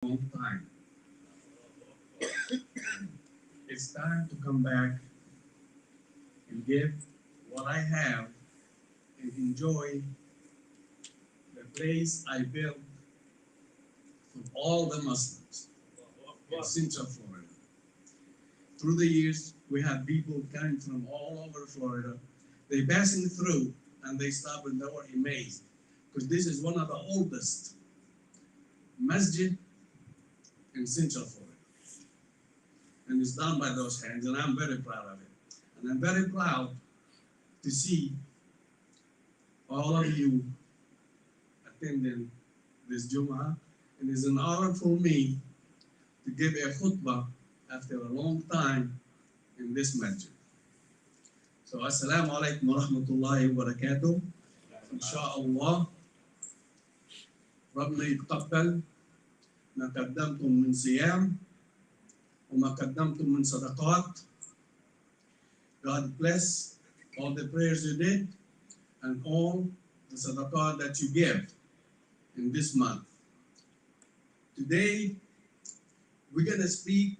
long time. It's time to come back and give what I have and enjoy the place I built for all the Muslims in Central Florida. Through the years, we have people coming from all over Florida. They passing through and they stop and they were amazed because this is one of the oldest masjid in Central Florida. And it's done by those hands, and I'm very proud of it. And I'm very proud to see all of you attending this Jum'ah. And it's an honor for me to give a khutbah after a long time in this masjid. So, assalamu alaikum wa rahmatullahi wa barakatuh. Insha'Allah, ربنا يتقبل ما قدمتم من صيام وما قدمتم من صدقات. God bless all the prayers you did and all the sadaqah that you give in this month. Today, we're going to speak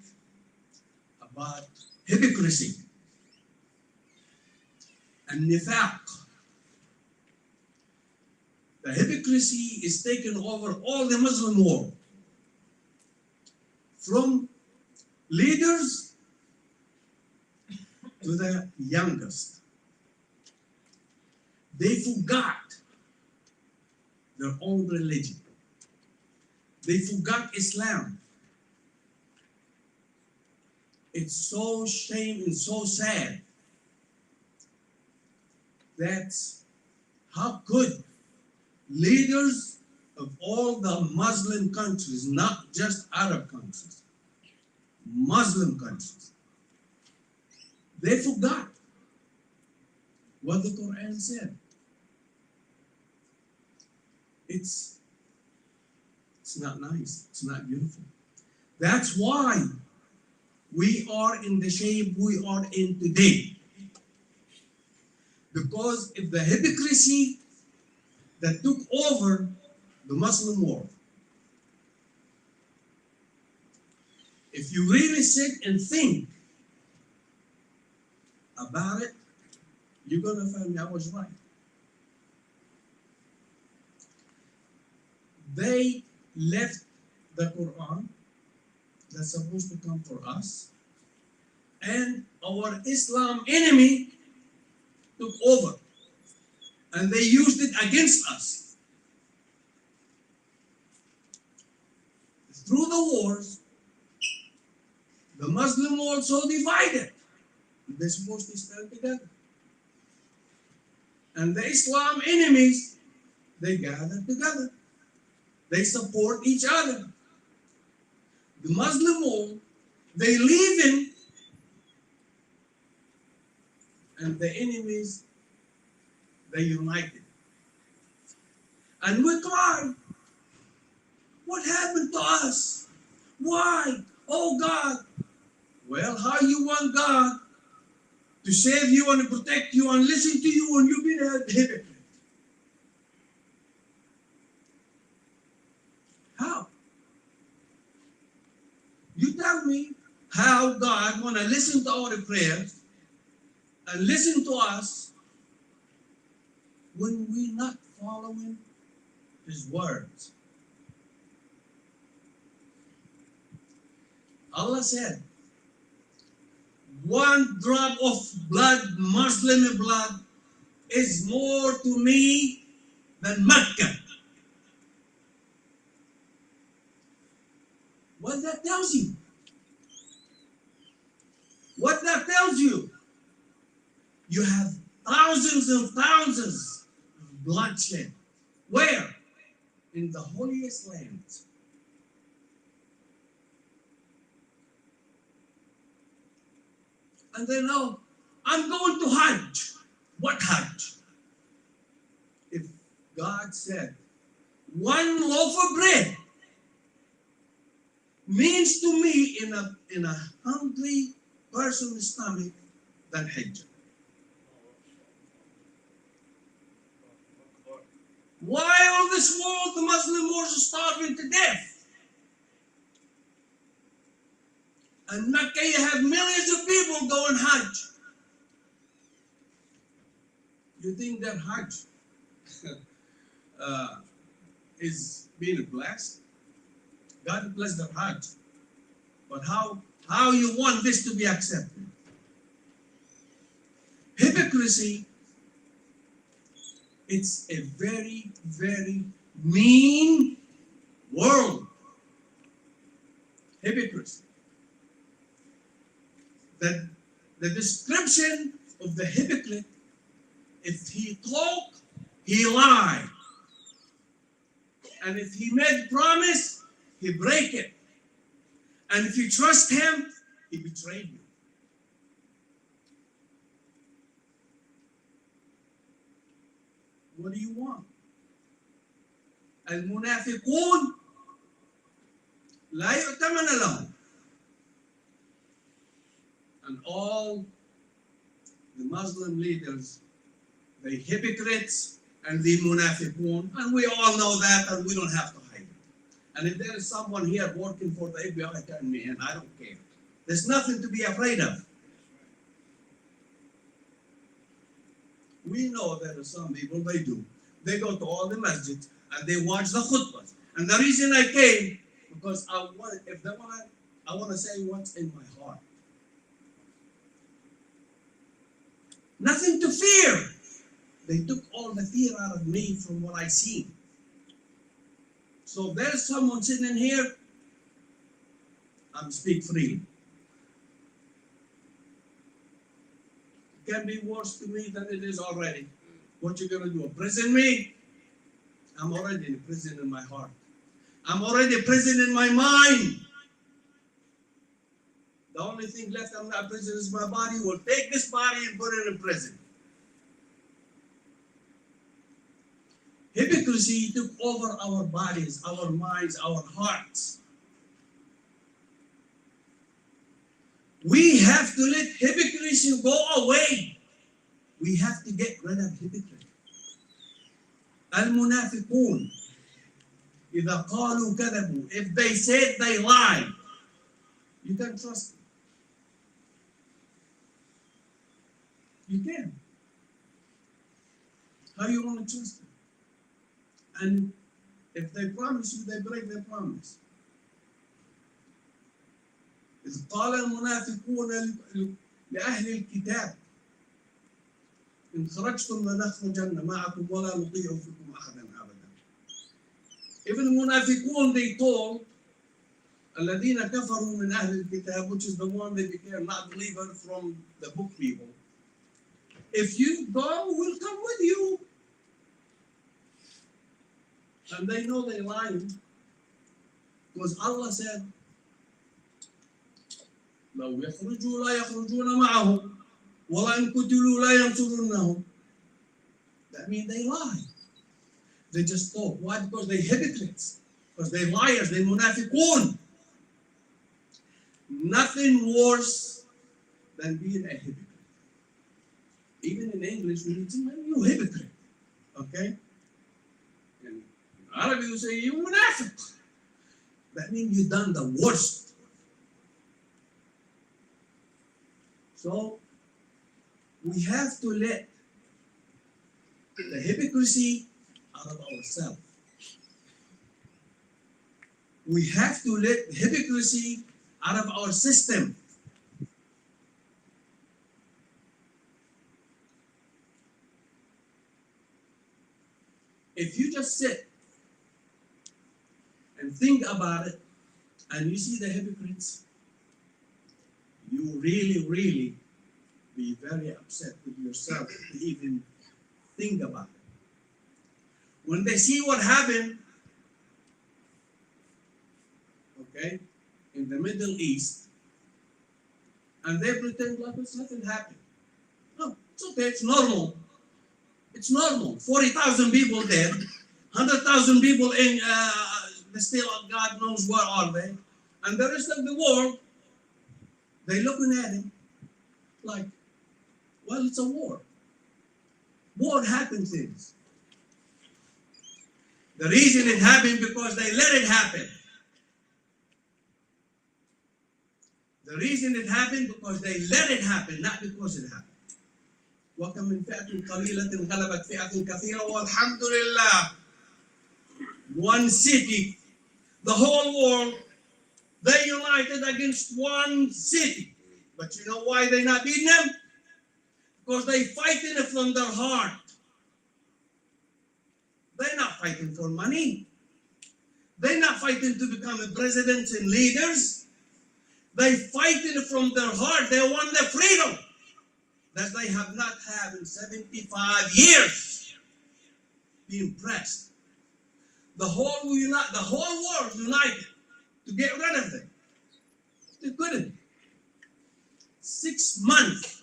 about hypocrisy and nifaq. The hypocrisy is taken over all the Muslim world, from leaders to the youngest. They forgot their own religion. They forgot Islam. It's so shame and so sad. That's how could leaders of all the Muslim countries, not just Arab countries, Muslim countries, they forgot what the Quran said. It's not nice. It's not beautiful. That's why we are in the shape we are in today. Because of the hypocrisy that took over the Muslim world. If you really sit and think about it, you're going to find I was right. They left the Quran that's supposed to come for us, and our Islam enemy took over, and they used it against us. Through the wars, the Muslim world so divided. They're supposed to stand together. And the Islam enemies, they gather together. They support each other. The Muslim world, they live in, and the enemies, they united. And we cry, what happened to us? Why? Oh God. Well, how you want God to save you and protect you and listen to you when you've been a hypocrite? How? You tell me how God want to listen to our prayers and listen to us when we're not following His words. Allah said, one drop of blood, Muslim blood, is more to me than Mecca. What that tells you? What that tells you? You have thousands and thousands of bloodshed. Where? In the holiest lands. And they know, I'm going to Hajj. What Hajj? If God said, one loaf of bread means to me in a hungry person's stomach than Hajj. Why all this world the Muslim world is starving to death? And Mecca, you have millions of people going Hajj. You think that Hajj is being blessed? God bless their Hajj. But how you want this to be accepted? Hypocrisy, it's a very, very mean world. Hypocrisy. The description of the hypocrite, if he talk, he lie. And if he made promise, he break it. And if you trust him, he betrayed you. What do you want? المنافقون لا يؤتمن لهم. And all the Muslim leaders, the hypocrites and the munafiqun, and we all know that, and we don't have to hide it. And if there is someone here working for the FBI, tell me, and I don't care. There's nothing to be afraid of. We know there are some people, they do. They go to all the masjids and they watch the khutbahs. And the reason I came, because I want to say what's in my heart. Nothing to fear. They took all the fear out of me from what I seen. So there's someone sitting here, I'm speak freely. It can be worse to me than it is already. What you gonna do? Imprison me? I'm already in prison in my heart. I'm already in prison in my mind. The only thing left in my prison is my body. We'll take this body and put it in prison. Hypocrisy took over our bodies, our minds, our hearts. We have to let hypocrisy go away. We have to get rid of hypocrisy. المنافقون إذا قالوا كذبوا. If they said, they lie. You can trust them. You can. How you want to trust them? And if they promise you, they break their promise. إذ قال المنافقون لأهل الكتاب إن خرجتم لنخرجن معكم ولا نطيع فيكم أحدا أبدا. Even the munafiqun, they told الذين كفروا من أهل الكتاب, which is the one that became not believer from the book people. If you go, we'll come with you. And they know they're lying. Because Allah said, لو يخرجوا لا يخرجون معهم وَلَا قُتِلُوا لَا يَنْصُرُونَّهُمْ. That means they lie. They just talk. Why? Because they're hypocrites. Because they're liars. They're munafiqun. Nothing worse than being a hypocrite. Even in English, we say, you hypocrite. Okay? In Arabic, you say, you munafiq. That means you've done the worst. So, we have to let the hypocrisy out of ourselves. We have to let hypocrisy out of our system. If you just sit and think about it, and you see the hypocrites, you really be very upset with yourself to even think about it. When they see what happened, okay, in the Middle East, and they pretend like it's nothing happened. No, it's okay, it's normal. It's normal. 40,000 people dead, 100,000 people in the still God knows where are they, and the rest of the world, they looking at him like, well, it's a war. War happens things. The reason it happened because they let it happen. The reason it happened because they let it happen, not because it happened. وَكَمْ مِنْ فِئَةٍ قَلِيلَةٍ غَلَبَتْ فِئَةٍ كَثِيرَةً وَالْحَمْدُ لِلَّهِ. One city, the whole world, they united against one city. But you know why they not beating them? Because they fighting it from their heart. They're not fighting for money. They're not fighting to become presidents and leaders. They fighting it from their heart. They want their freedom that they have not had in 75 years. Being pressed. The whole world united to get rid of them. They couldn't. 6 months.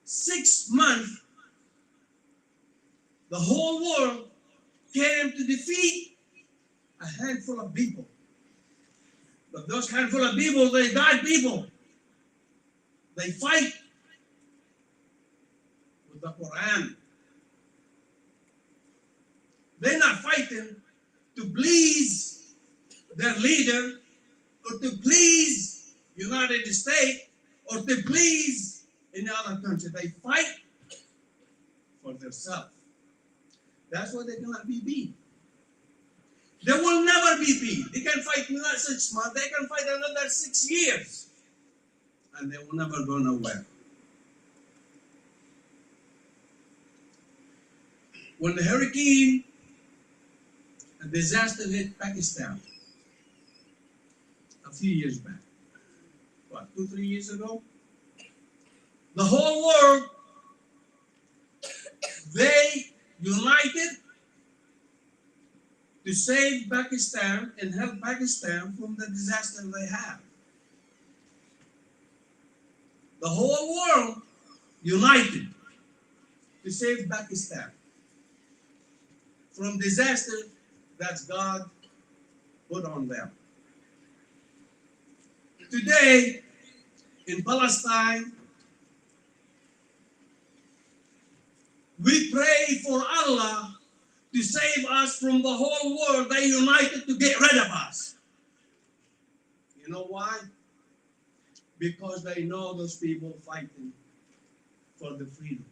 6 months, the whole world came to defeat a handful of people. But those handful of people, they guide people. They fight with the Quran. They're not fighting to please their leader or to please United States or to please any other country. They fight for themselves. That's why they cannot be beat. They will never be beat. They can fight not 6 months. They can fight another 6 years. And they will never go nowhere. When the hurricane and disaster hit Pakistan a few years back, what, 2-3 years ago? The whole world, they united to save Pakistan and help Pakistan from the disaster they have. The whole world united to save Pakistan from disaster that God put on them. Today, in Palestine, we pray for Allah to save us from the whole world. They united to get rid of us. You know why? Because they know those people fighting for the freedom.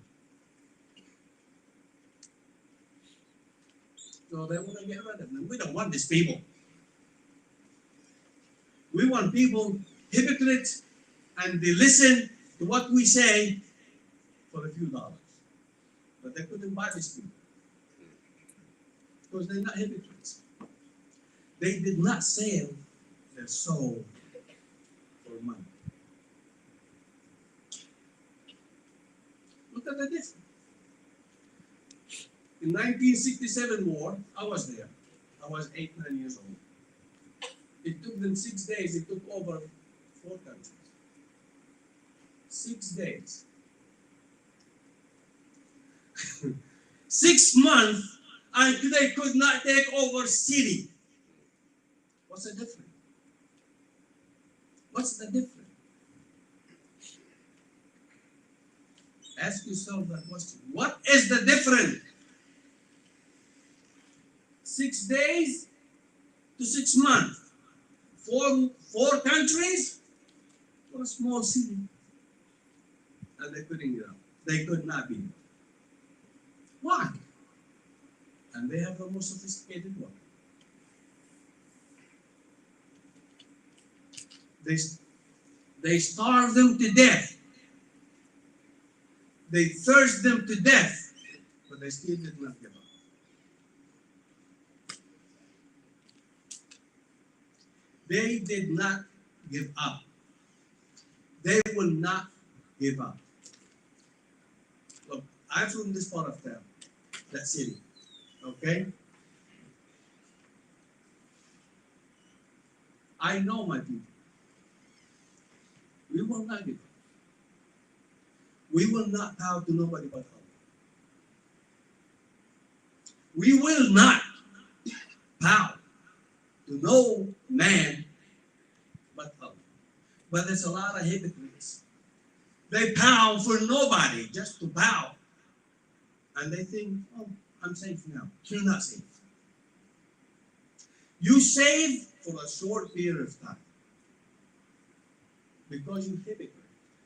So they want to get rid of them. We don't want these people. We want people, hypocrites, and they listen to what we say for a few dollars. But they couldn't buy these people. Because they're not hypocrites. They did not sell their soul for money. Look at the difference. In 1967 war, I was there. I was 8-9 years old. It took them 6 days. It took over 4 countries. 6 days. 6 months, and they could not take over city. What's the difference? What's the difference? Ask yourself that question. What is the difference? 6 days to 6 months. Four countries for a small city. And they couldn't get out. They could not be. Why? And they have the most sophisticated one. They starve them to death. They thirst them to death. But they still did not give up. They did not give up. They will not give up. Look, I'm from this part of town, that city, okay? I know my people. We will not give up. We will not bow to nobody but Allah. We will not bow to no man but Allah. But there's a lot of hypocrites. They bow for nobody, just to bow. And they think, oh, I'm safe now. You're not safe. You save for a short period of time because you hypocrite.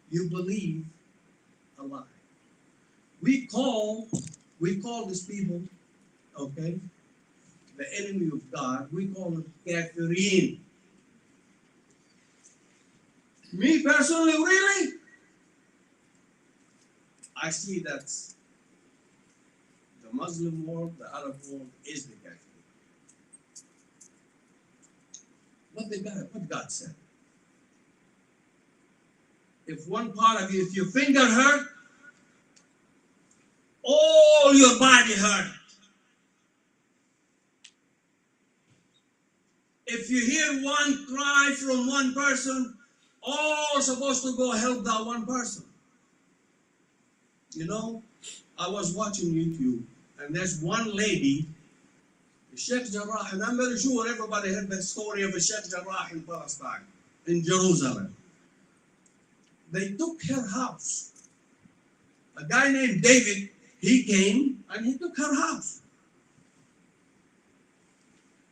You believe a lie. We call these people, okay, the enemy of God. We call them kafirin. Me personally, really, I see that the Muslim world, the Arab world, is the kafir. What God said. If one part of you, if your finger hurt, all your body hurt. If you hear one cry from one person, all supposed to go help that one person. You know, I was watching YouTube, and there's one lady, Sheikh Jarrah, and I'm very sure everybody heard the story of Sheikh Jarrah in Palestine, in Jerusalem. They took her house. A guy named David, he came and he took her house.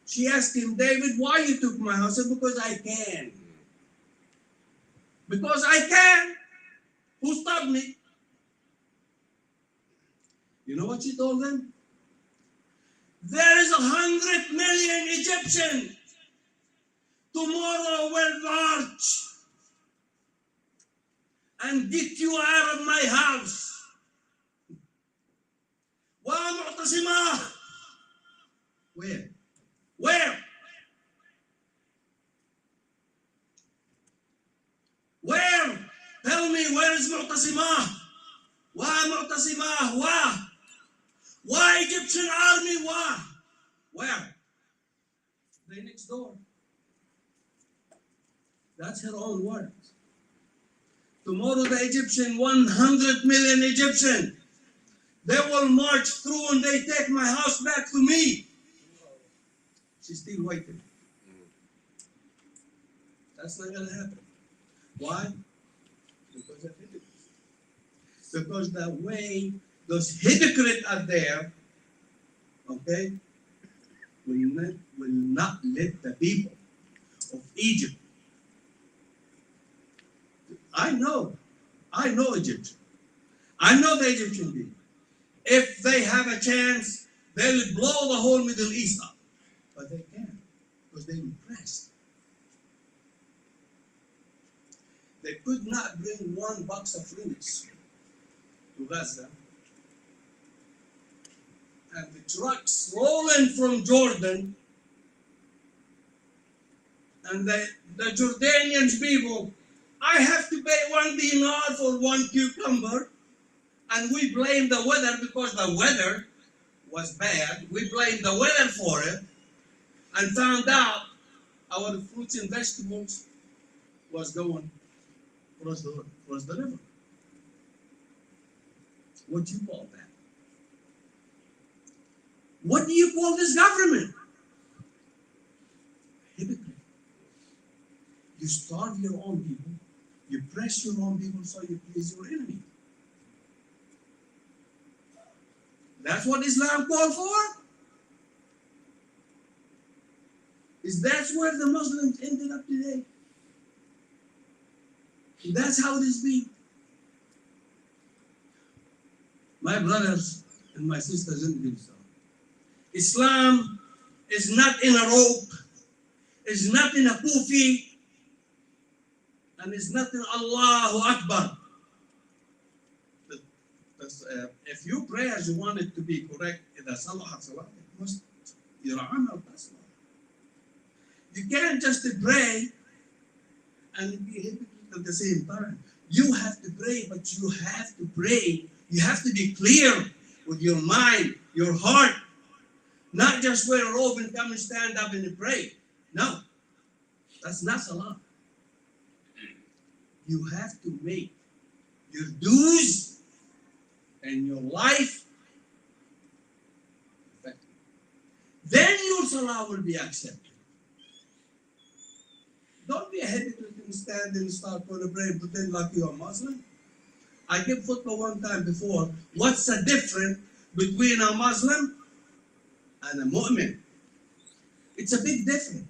She asked him, David, why you took my house? He said, because I can. Because I can. Who stopped me? You know what she told them? There is 100 million Egyptians. Tomorrow will march and get you out of my house. ومعتصمة. Where? Where? Where? Tell me, where is معتصمة? ومعتصمة. Why Egyptian army? Why? Where? They next door. That's her own words. Tomorrow the Egyptian, 100 million Egyptian, they will march through and they take my house back to me. She's still waiting. That's not going to happen. Why? Because of hypocrites. Because the way those hypocrites are there, okay, will not let the people of Egypt. I know Egypt. I know the Egyptian people. If they have a chance, they'll blow the whole Middle East up. But they can't, because they're repressed. They could not bring one box of fruits to Gaza. And the trucks rolling from Jordan, and the Jordanian people, I have to pay 1 dinar for 1 cucumber, and we blame the weather because the weather was bad. We blame the weather for it, and found out our fruits and vegetables was going across the river. What do you call that? What do you call this government? Hypocrite. You starve your own people. You press your own people so you please your enemy. That's what Islam called for? Is that where the Muslims ended up today? That's how it is being. My brothers and my sisters in Islam is not in a rope, is not in a kufi, and is not in Allahu Akbar. If you pray as you want it to be correct, إذا صلحت صلاة, it must يرعاها وتصلح. You can't just pray and be hypocrite at the same time. You have to pray, but you have to pray. You have to be clear with your mind, your heart. Not just wear a robe and come and stand up and pray. No, that's not salah. You have to make your dues and your life effective. Then your salah will be accepted. Don't be a hypocrite and stand and start to pray and pretend like you're a Muslim. I gave khutbah one time before. What's the difference between a Muslim and a mu'min? It's a big difference.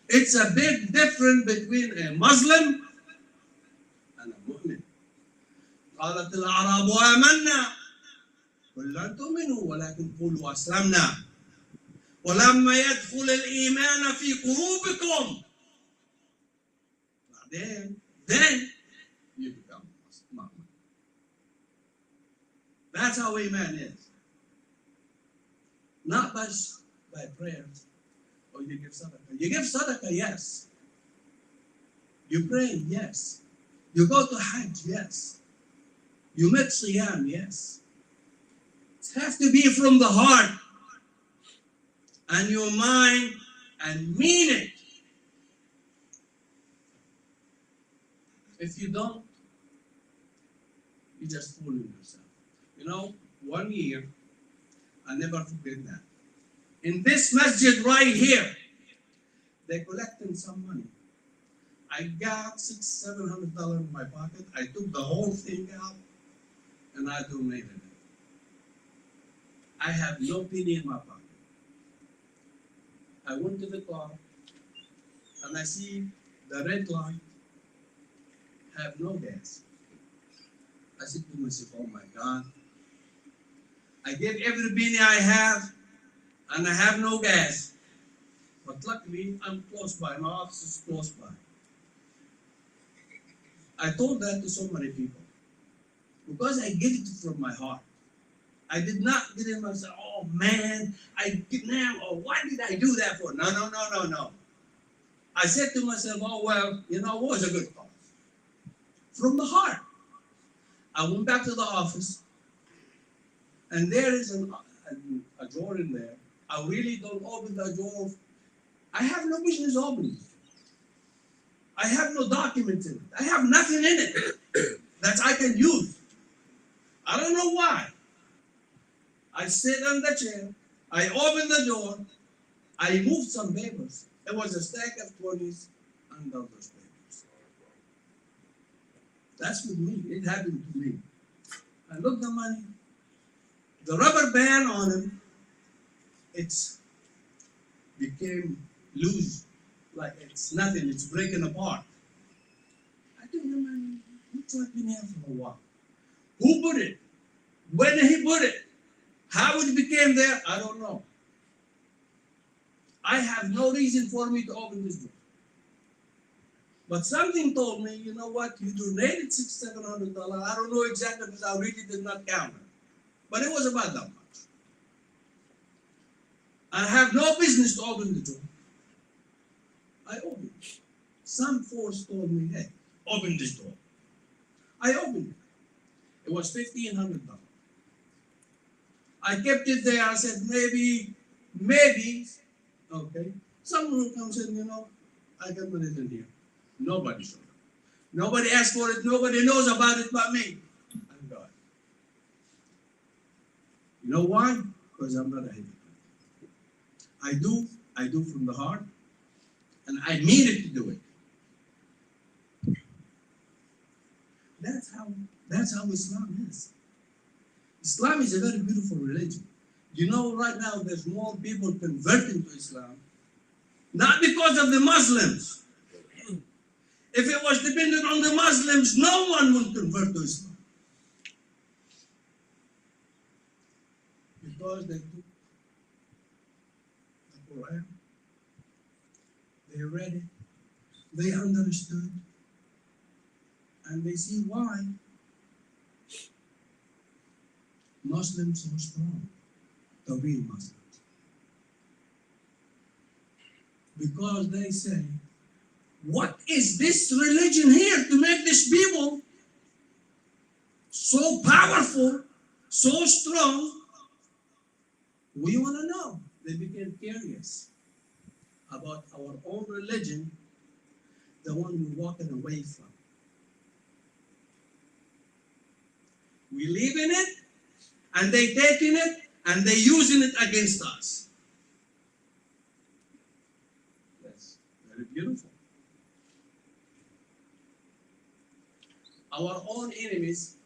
It's a big difference between a Muslim and a Mu'min. قالت الأعراب آمنا قل لن تؤمنوا ولكن قولوا أسلمنا ولما يدخل الإيمان في قلوبكم then you become Muslim. That's how Iman is. Not by prayers or you give sadaqah. You give sadaqah, yes. You pray, yes. You go to Hajj, yes. You make siyam, yes. It has to be from the heart and your mind and mean it. If you don't, you just fooling yourself. You know, 1 year, I never forget that. In this masjid right here, they collected some money. I got $600-700 in my pocket. I took the whole thing out and I donated it. I have no penny in my pocket. I went to the car and I see the red light have no gas. I said to myself, oh my God, I gave every penny I have and I have no gas. But luckily, I'm close by. My office is close by. I told that to so many people because I get it from my heart. I did not get in myself, oh man, I get now, or why did I do that for? No. I said to myself, oh well, you know, what was a good cause? From the heart. I went back to the office, and there is a drawer in there. I really don't open the drawer. I have no business opening it. I have no documents in it. I have nothing in it that I can use. I don't know why. I sit on the chair. I open the door. I moved some papers. There was a stack of 20s under those papers. That's with me. It happened to me. I looked the money. The rubber band on it, it's became loose. Like it's nothing. It's breaking apart. I told him, man, looks like been here for a while. Who put it? When did he put it? How it became there, I don't know. I have no reason for me to open this door. But something told me, you know what, you donated $600-700. I don't know exactly because I really did not count it. But it was about that much. I have no business to open the door. I opened it. Some force told me, hey, open this door. I opened it. It was $1,500. I kept it there. I said, maybe, okay. Someone comes in, you know, I got money in here. Nobody showed up. Nobody asked for it. Nobody knows about it but me. And God. You know why? Because I'm not a hypocrite. I do from the heart, and I mean it to do it. That's how Islam is. Islam is a very beautiful religion. You know, right now there's more people converting to Islam, not because of the Muslims. If it was dependent on the Muslims, no one would convert to Islam. Because they took the Quran, they read it, they understood, and they see why Muslims are strong, the real Muslims. Because they say, what is this religion here to make these people so powerful, so strong? We want to know. They became curious about our own religion, the one we're walking away from. We live in it, and they taking it, and they using it against us. That's very beautiful. Our own enemies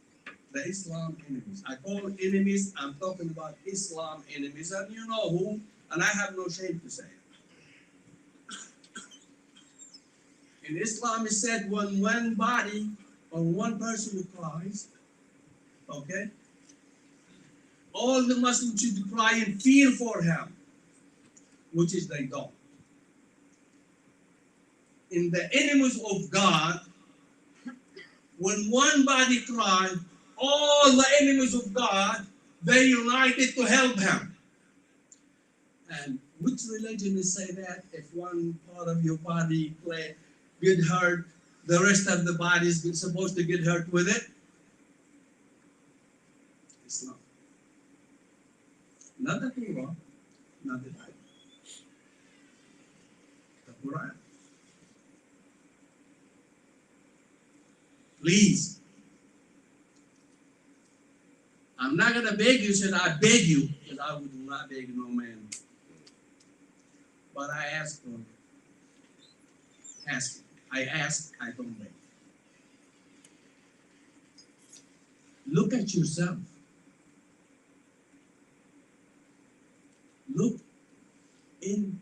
the Islam enemies. I call them enemies, I'm talking about Islam enemies, and you know who, and I have no shame to say it. In Islam, it said when one body or one person cries, okay, all the Muslims should cry in fear for him, which is they don't. In the enemies of God, when one body cried, all the enemies of God, they united to help him. And which religion is say that if one part of your body get hurt, the rest of the body is supposed to get hurt with it? It's not. Not the Torah, not the Bible. The Quran. Please. I'm not going to beg you, said I beg you, because I would not beg no man. But I ask for asking. I ask, I don't beg. Look at yourself. Look in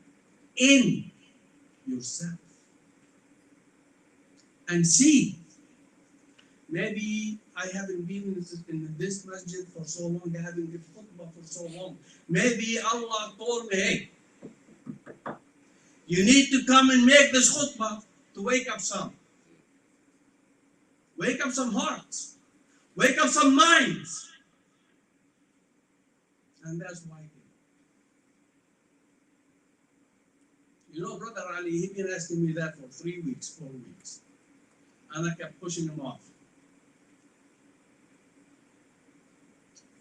yourself. And see. Maybe I haven't been in this masjid for so long, I haven't given khutbah for so long. Maybe Allah told me, hey, you need to come and make this khutbah to wake up some. Wake up some hearts. Wake up some minds. And that's why I came. You know, Brother Ali, he's been asking me that for 3 weeks, 4 weeks. And I kept pushing him off.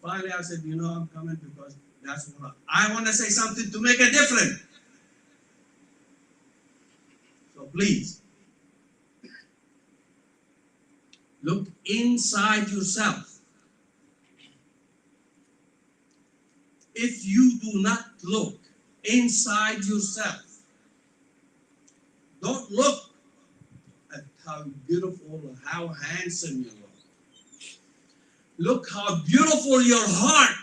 Finally, I said, you know, I'm coming because that's what I want to say something to make a difference. So please, look inside yourself. If you do not look inside yourself, don't look at how beautiful or how handsome you look. Look how beautiful your heart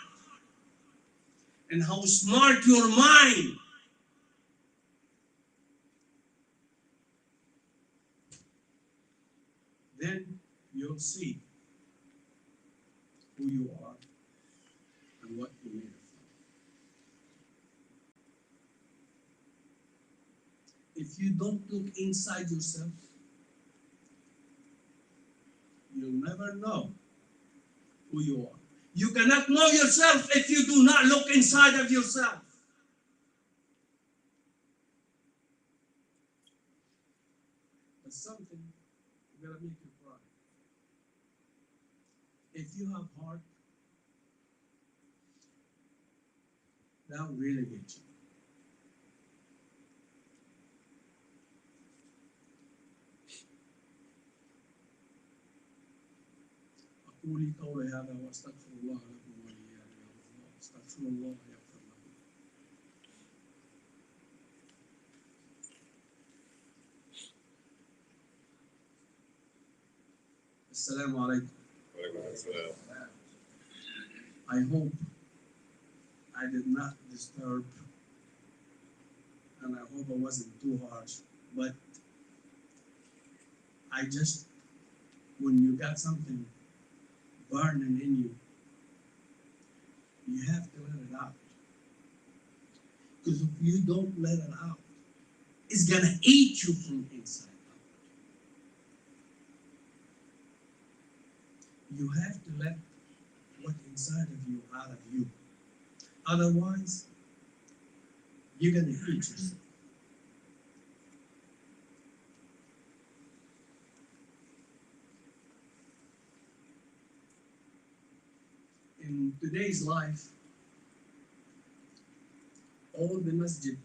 and how smart your mind. Then you'll see who you are and what you're made of. If you don't look inside yourself, you'll never know who you are. You cannot know yourself if you do not look inside of yourself. There's something gonna make you cry. If you have heart, that will really get you. أقول قولي هذا وأستغفر الله لكم ولإياكم أستغفر الله يغفر لكم. Assalamu alaikum. I hope I did not disturb and I hope I wasn't too harsh, but I just, when you got something burning in you, you have to let it out. Because if you don't let it out, it's going to eat you from inside out. You have to let what's inside of you out of you. Otherwise, you're going to eat yourself. In today's life, all the masjid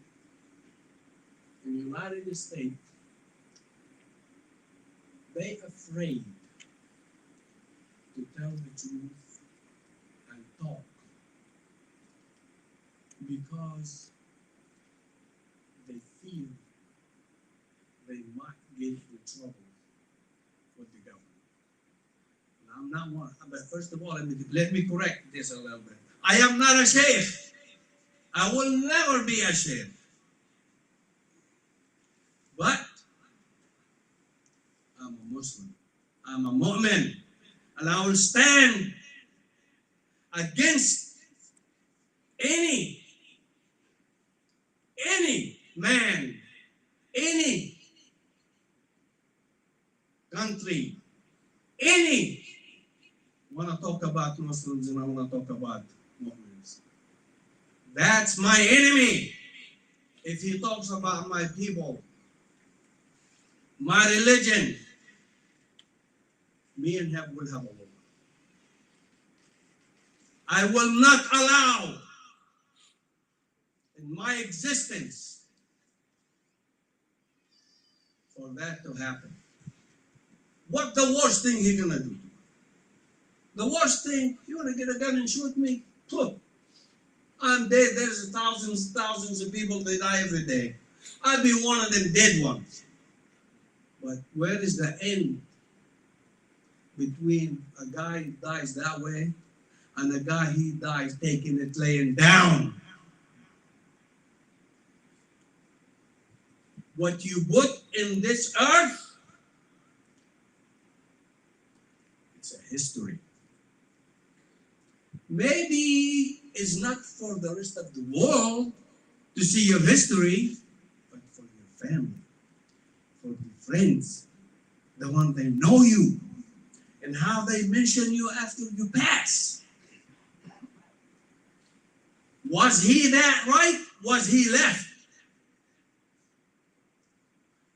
in the United States, they afraid to tell the truth and talk because they feel they might get in trouble with the government. I'm not one. But first of all, let me correct this a little bit. I am not a sheikh. I will never be a sheikh. But I'm a Muslim. I'm a mu'min. And I will stand against any man, any country, any. I want to talk about Muslims and I want to talk about Muslims. That's my enemy. If he talks about my people, my religion, me and him will have a war. I will not allow in my existence for that to happen. What the worst thing he gonna do? The worst thing, you wanna get a gun and shoot me? Look, I'm dead. There's thousands of people that die every day. I'll be one of them dead ones. But where is the end between a guy who dies that way and a guy he dies taking it laying down? What you put in this earth, it's a history. Maybe it's not for the rest of the world to see your history, but for your family, for your friends, the one they know you, and how they mention you after you pass. Was he that right? Was he left?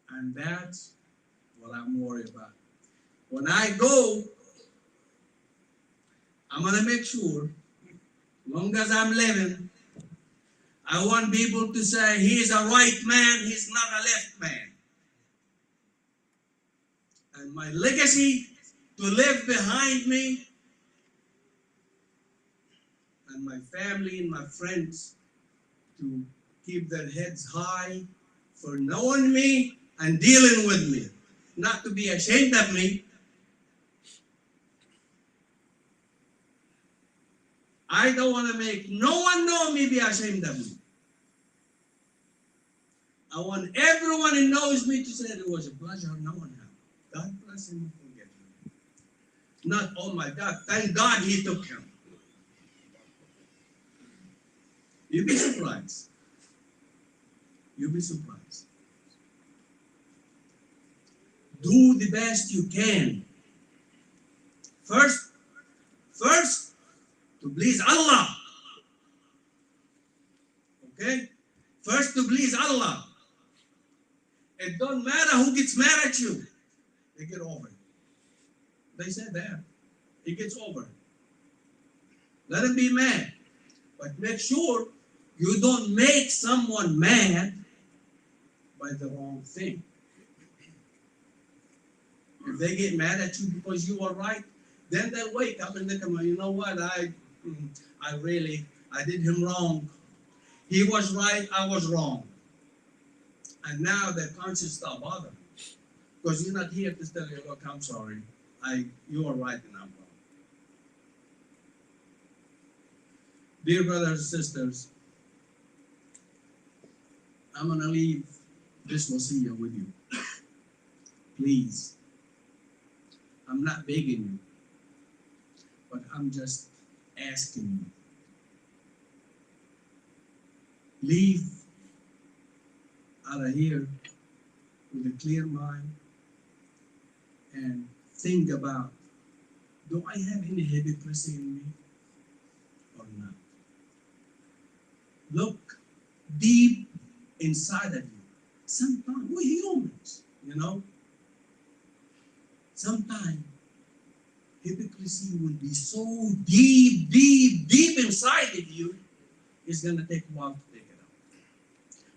And that's what I'm worried about. When I go, I'm going to make sure, as long as I'm living, I want people to say, he's a right man, he's not a left man. And my legacy to live behind me, and my family and my friends to keep their heads high for knowing me and dealing with me, not to be ashamed of me. I don't want to make no one know me be ashamed of me. I want everyone who knows me to say it was a pleasure. No one had. God bless him and forget him. Not, oh my God, thank God he took him. You'll be surprised. You'll be surprised. Do the best you can. First, to please Allah. Okay? First to please Allah. It don't matter who gets mad at you. They get over it. They said that. He gets over it. Let him be mad. But make sure you don't make someone mad by the wrong thing. If they get mad at you because you are right, then they'll wake up and they come, you know what, I did him wrong. He was right, I was wrong. And now their conscience stop bothering. Because you're not here to tell you, look, I'm sorry. You are right and I'm wrong. Dear brothers and sisters, I'm going to leave this wasiyah with you. Please. I'm not begging you, but I'm just asking you. Leave out of here with a clear mind and think about, do I have any hypocrisy in me or not? Look deep inside of you. Sometimes we're humans, you know. Sometimes hypocrisy will be so deep inside of you, it's going to take a while to take it out.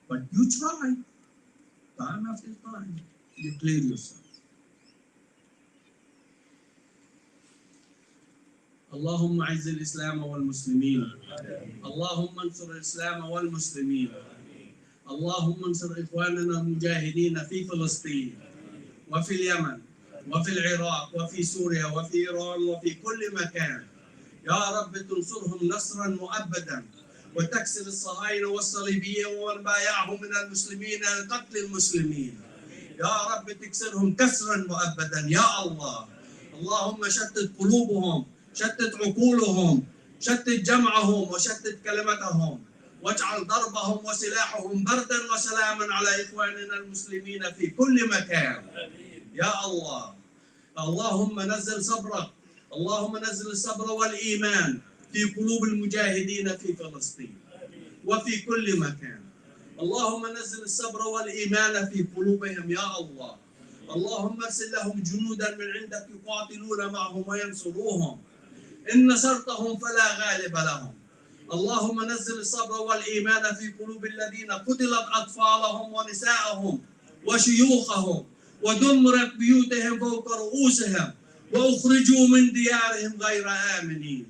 But you try, time after time, you clear yourself. اللهم اعز الإسلام والمسلمين اللهم انصر الإسلام والمسلمين اللهم انصر إخواننا المجاهدين في فلسطين وفي اليمن وفي العراق وفي سوريا وفي إيران وفي كل مكان. يا رب تنصرهم نصرا مؤبدا، وتكسر الصهاينة والصليبية ومن بايعهم من المسلمين لقتل المسلمين. يا رب تكسرهم كسرا مؤبدا يا الله. اللهم شتت قلوبهم، شتت عقولهم، شتت جمعهم وشتت كلمتهم، واجعل ضربهم وسلاحهم بردا وسلاما على إخواننا المسلمين في كل مكان يا الله. اللهم نزل صبرك، اللهم نزل الصبر والإيمان في قلوب المجاهدين في فلسطين وفي كل مكان. اللهم نزل الصبر والإيمان في قلوبهم يا الله. اللهم ارسل لهم جنودا من عندك يقاتلون معهم وينصروهم. إن نصرتهم فلا غالب لهم. اللهم نزل الصبر والإيمان في قلوب الذين قتلت أطفالهم ونساءهم وشيوخهم، ودمرت بيوتهم فوق رؤوسهم، وأخرجوا من ديارهم غير آمنين.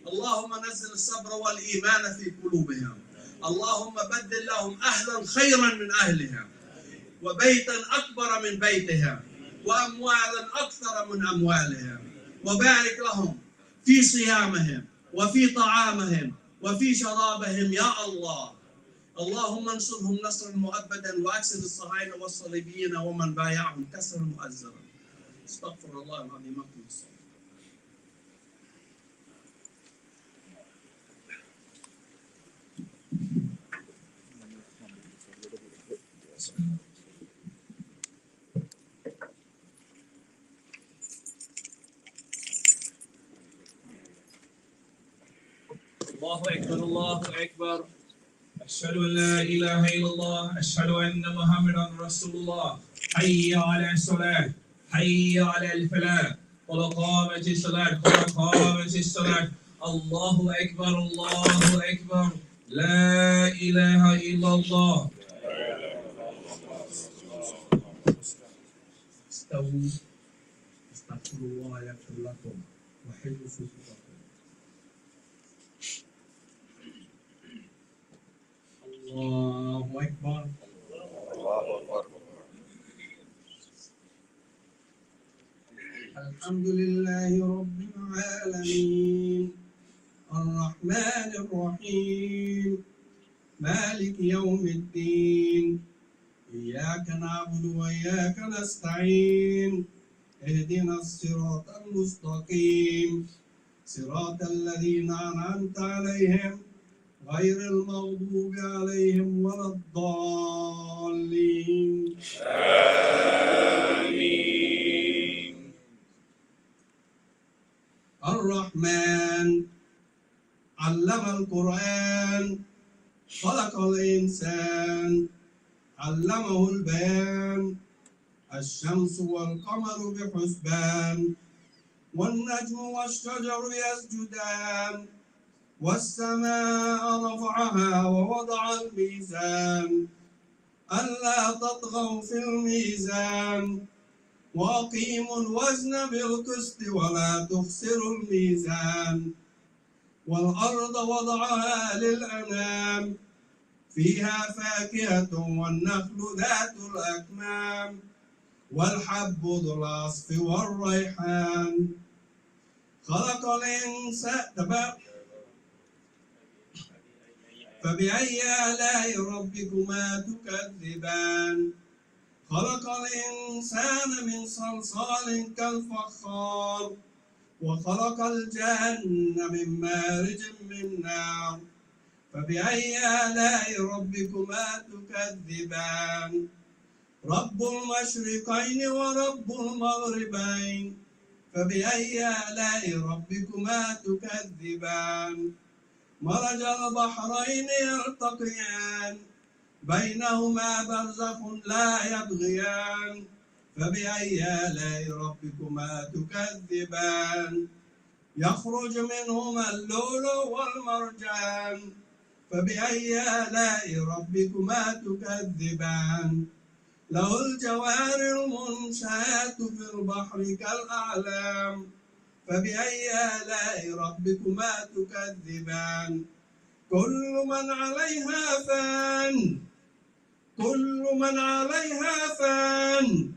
اللهم نزل الصبر والإيمان في قلوبهم. اللهم بدل لهم أهلا خيرا من أهلهم، وبيتا أكبر من بيتهم، وأموالا أكثر من أموالهم، وبارك لهم في صيامهم وفي طعامهم وفي شرابهم يا الله. اللهم انصرهم نصرا مؤبدا، واكسر الصهاينة والصليبيين ومن بايعهم كسرا مؤزرا. استغفر الله العظيم لكم الصلاة. الله أكبر الله أكبر. أشهد أن لا إله إلا الله، أشهد أن محمدا رسول الله. حي على الصلاة، حي على الفلاح، قد قامت الصلاة، قد قامت الصلاة. الله أكبر الله أكبر. لا إله إلا الله. استووا استغفروا الله يغفر لكم وحلوا صفوفكم. الله أكبر. الحمد لله رب العالمين، الرحمن الرحيم، مالك يوم الدين. إياك نعبد وإياك نستعين، اهدنا الصراط المستقيم، صراط الذين أنعمت عليهم غير المغضوب عليهم ولا الضالين. آمين. الرحمن علم القرآن، خلق الإنسان، علمه البيان. الشمس والقمر بحسبان، والنجم والشجر يسجدان، والسماء رفعها ووضع الميزان ألا تطغوا في الميزان، وأقيموا الوزن بالقسط ولا تخسروا الميزان. والأرض وضعها للأنام، فيها فاكهة والنخل ذات الأكمام، والحب ذو العصف والريحان. خلق الإنسان فبأي آلاء ربكما تكذبان. خلق الإنسان من صلصال كالفخار، وخلق الجن من مارج من نار. فبأي آلاء ربكما تكذبان. رب المشرقين ورب المغربين، فبأي آلاء ربكما تكذبان. مرج البحرين يلتقيان، بينهما برزخ لا يبغيان. فبأي آلاء ربكما تكذبان. يخرج منهما اللؤلؤ والمرجان، فبأي آلاء ربكما تكذبان. له الجوار المنشآت في البحر كالأعلام، فبأي آلاء ربكما تكذبان. كل من عليها فان، كل من عليها فان،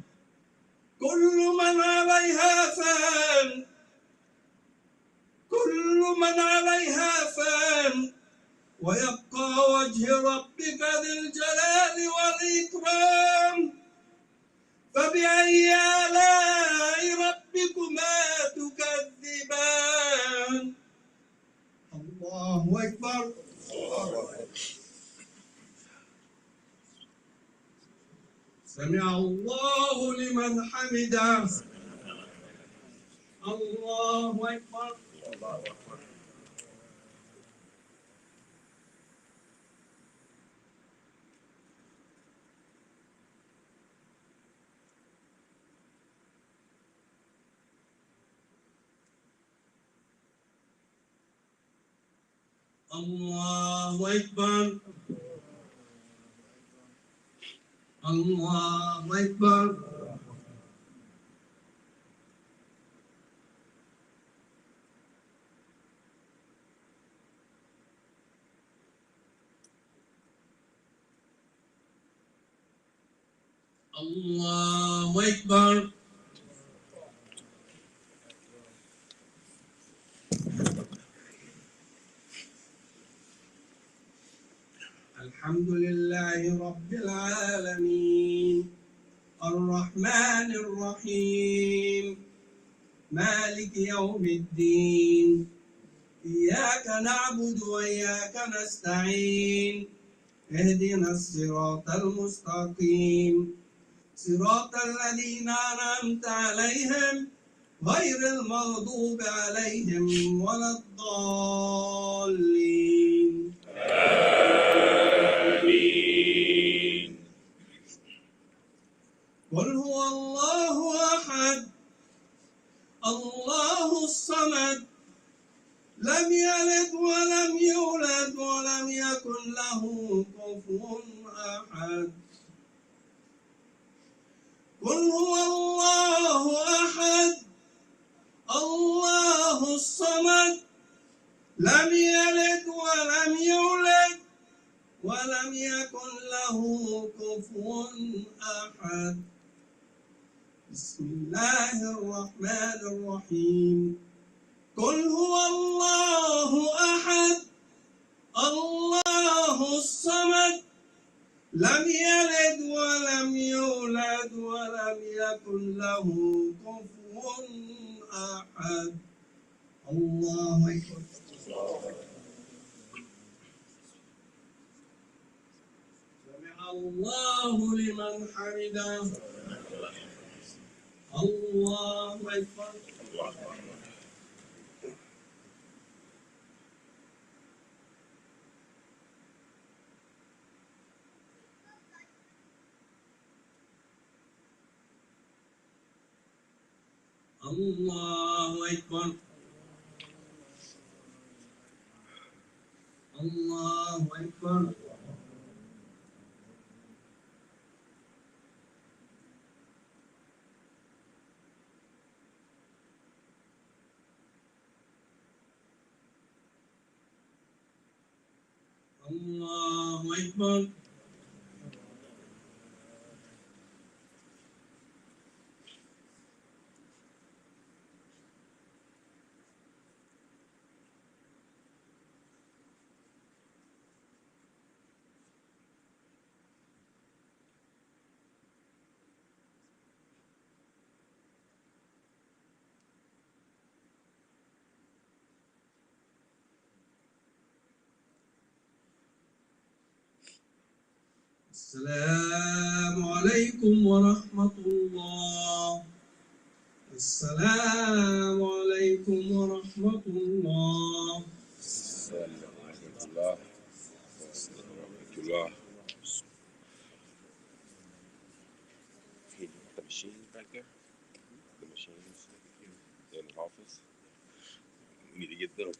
كل من عليها فان كل من عليها فان ويبقى وجه ربك ذي الجلال والإكرام فبأي آلاء ربكما تكذبان الله أكبر سمع الله لمن حمده الله أكبر الله أكبر الله أكبر الله أكبر الحمد لله رب العالمين الرحمن الرحيم مالك يوم الدين إياك نعبد وإياك نستعين اهدنا الصراط المستقيم صراط الذين أنعمت عليهم غير المغضوب عليهم ولا الضالين آمين. قل هو الله أحد الله الصمد لم يلد ولم يولد ولم يكن له كفوا أحد قل هو الله أحد الله الصمد لم يلد ولم يولد ولم يكن له كفوا أحد بسم الله الرحمن الرحيم قل هو الله أحد الله الصمد لم يلد ولم يولد ولم يكن له كفوا أحد الله أكبر سمع الله لمن حمده الله أكبر الله أكبر الله أكبر الله أكبر السلام عليكم ورحمة الله السلام عليكم ورحمة الله السلام ورحمة الله. ورحمة الله. The machine back there? The machines in the office? We need to get them.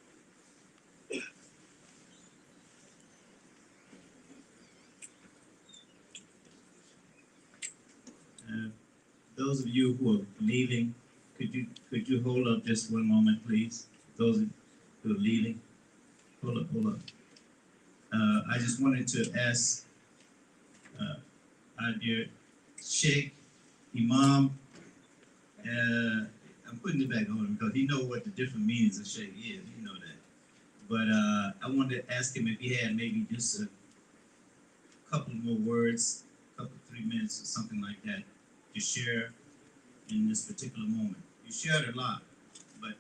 Those of you who are leaving, could you hold up just one moment, please? Those who are leaving, hold up. I just wanted to ask our dear Sheikh Imam I'm putting it back on him because he know what the different meanings of shake is. You know that. But I wanted to ask him if he had maybe just a couple more words, couple 3 minutes or something like that to share in this particular moment. You shared a lot, but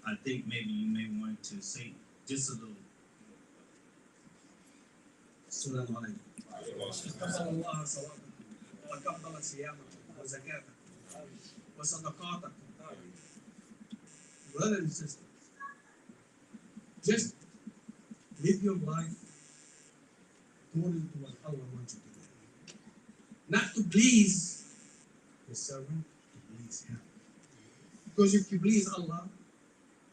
I think maybe you may want to say just a little. السلام عليكم. تقبل الله صلاتكم وتقبل صيامكم وزكاتكم وصدقاتكم. Brothers and sisters, just live your life according to what Allah wants you to do. Not to please the servant, to please Him. Because if you please Allah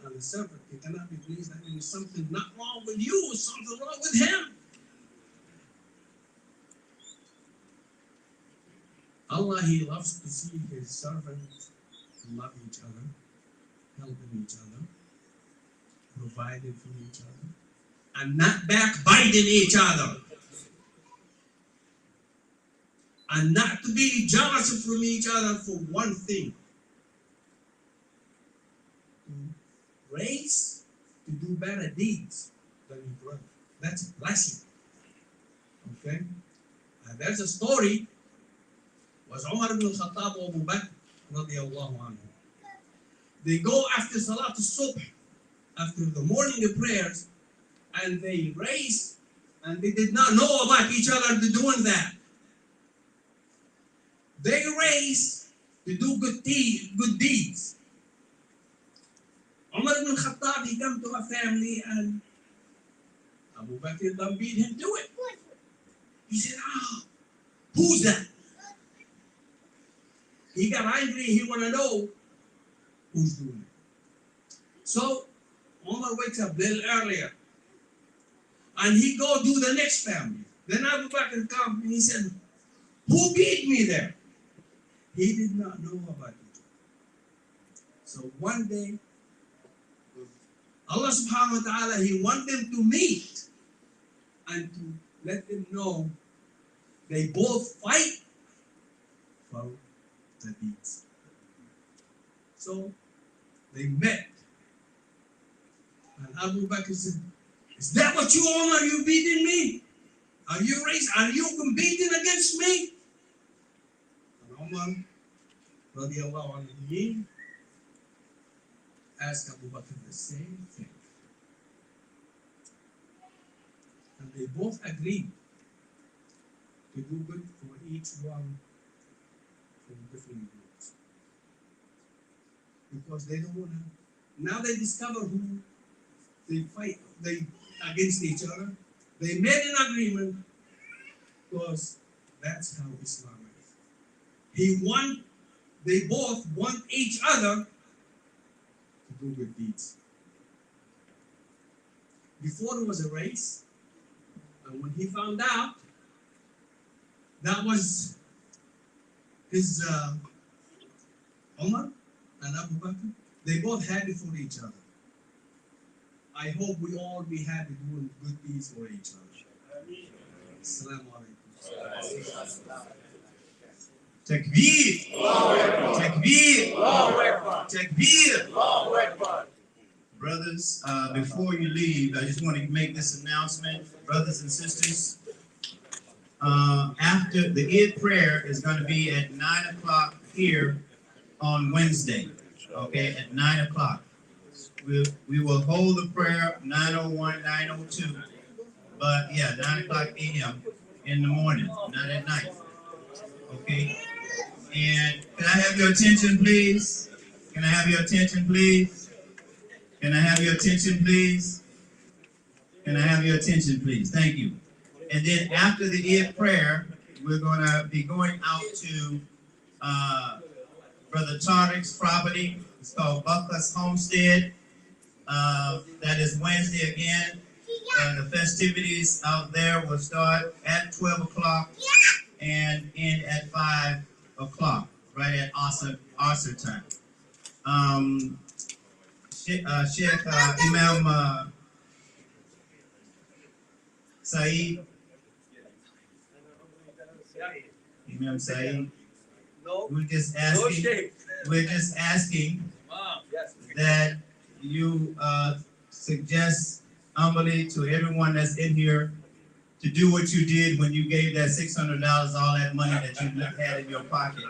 and the servant, you cannot be pleased, that means something not wrong with you, something wrong with Him. Allah, He loves to see His servants love each other, helping each other, providing for each other, and not backbiting each other. And not to be jealous from each other for one thing. To race, to do better deeds than your brother. That's a blessing. Okay? There's a story. Was Umar ibn al-Khattab or Abu Bakr radiyallahu anhu. They go after Salat al-Subh, after the morning prayers, and they race, and they did not know about each other doing that. They race to do good deeds. Umar ibn al-Khattab, he come to a family, and Abu Bakr done beat him to it. He said, who's that? He got angry, he want to know who's doing it. So, Omar wakes up a little earlier. And he go do the next family. Then Abu Bakr come and he said, who beat me there? He did not know about it. So one day, Allah subhanahu wa ta'ala, He want them to meet and to let them know they both fight for the deeds. So they met. And Abu Bakr said, is that what you Omar, you beating me? Are you competing against me? And Omar, radiallahu anhu, asked Abu Bakr the same thing. And they both agreed to do good for each one from different groups. Because they don't want to, now they discover who they fight against each other. They made an agreement because that's how Islam is. They both want each other to do good deeds. Before there was a race, and when he found out that was his Umar and Abu Bakr, they both happy for each other. I hope we all be happy doing good deeds for each other. Assalamu alaikum. Takbir! Takbir! Takbir! Brothers, before you leave, I just want to make this announcement. Brothers and sisters, after the Eid prayer is going to be at 9 o'clock here on Wednesday. Okay, at 9 o'clock. We will hold the prayer 9:01, 9:02. But yeah, 9 o'clock a.m. in the morning, not at night. Okay? And can I have your attention, please? Can I have your attention, please? Can I have your attention, please? Can I have your attention, please? Thank you. And then after the Eid prayer, we're going to be going out to Brother Tariq's property. It's called Buckless Homestead. That is Wednesday again. The festivities out there will start at 12 o'clock and end at 5 o'clock, right at Asr time. Sheikh Imam Saeed. Imam Saeed. No, we're just no asking, shame. we're just asking Wow, yes. that you suggest humbly to everyone that's in here to do what you did when you gave that $600, all that money that you had in your pocket.